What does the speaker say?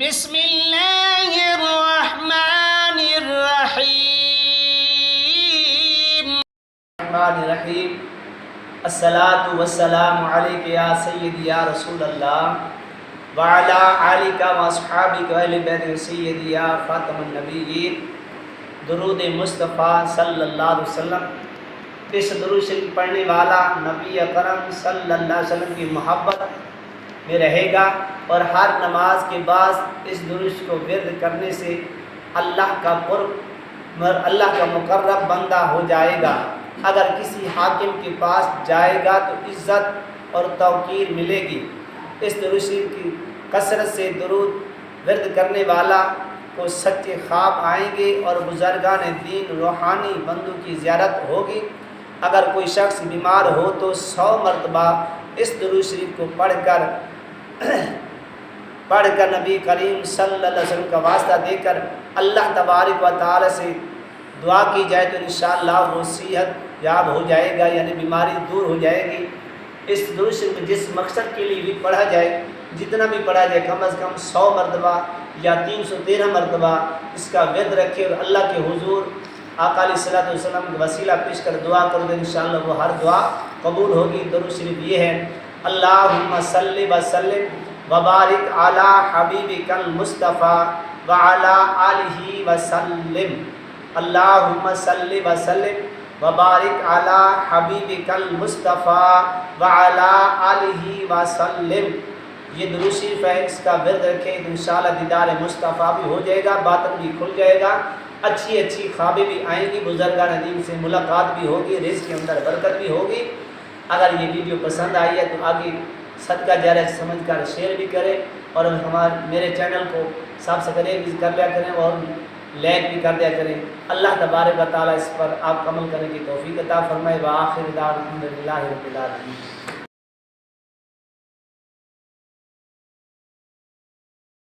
بسم اللہ الرحمن الرحیم الرحمن الرحیم الصلاۃ والسلام علیک یا سیدی یا رسول اللہ وعلی آلک واصحابک واہل بیت سیدی یا خاتم النبیین۔ درود مصطفیٰ صلی اللہ علیہ وسلم۔ اس درود شریف پڑھنے والا نبی اکرم صلی اللہ علیہ وسلم کی محبت میں رہے گا، اور ہر نماز کے بعد اس درود کو ورد کرنے سے اللہ کا قرب اللہ کا مقرب بندہ ہو جائے گا۔ اگر کسی حاکم کے پاس جائے گا تو عزت اور توقیر ملے گی۔ اس درود شریف کی کثرت سے درود ورد کرنے والا کو سچے خواب آئیں گے اور بزرگان دین روحانی بندوں کی زیارت ہوگی۔ اگر کوئی شخص بیمار ہو تو 100 مرتبہ اس درود شریف کو پڑھ کر نبی کریم صلی اللہ علیہ وسلم کا واسطہ دے کر اللہ تبارک و تعالی سے دعا کی جائے تو انشاءاللہ وہ صحت یاب ہو جائے گا، یعنی بیماری دور ہو جائے گی۔ اس درود شریف جس مقصد کے لیے بھی پڑھا جائے، جتنا بھی پڑھا جائے، کم از کم 100 مرتبہ یا 313 مرتبہ اس کا ورد رکھے اور اللہ کے حضور آقا علیہ الصلوۃ والسلام کا وسیلہ پیش کر دعا کرو گے، انشاءاللہ وہ ہر دعا قبول ہوگی۔ درود شریف یہ ہے: اللہم صلی وسلم وبارک علی حبیبک المصطفیٰ وعلی آلہ وسلم۔ اللہم صلی وسلم وبارک علی حبیبک المصطفیٰ وعلی آلہ وسلم۔ یہ درود شریف ہے، اس کا ورد رکھیں تو انشاءاللہ دیدار مصطفیٰ بھی ہو جائے گا، باطن بھی کھل جائے گا، اچھی خوابیں بھی آئیں گی، بزرگان دین سے ملاقات بھی ہوگی، رزق کے اندر برکت بھی ہوگی۔ اگر یہ ویڈیو پسند آئی ہے تو آگے صدقہ جاریہ سمجھ کر شیئر بھی کریں، اور میرے چینل کو سبسکرائب بھی کر لیا کریں اور لائک بھی کر دیا کریں۔ اللہ تبارک و تعالیٰ اس پر آپ عمل کرنے کی توفیق عطا فرمائے۔ وآخر دعوانا الحمدللہ رب العالمین۔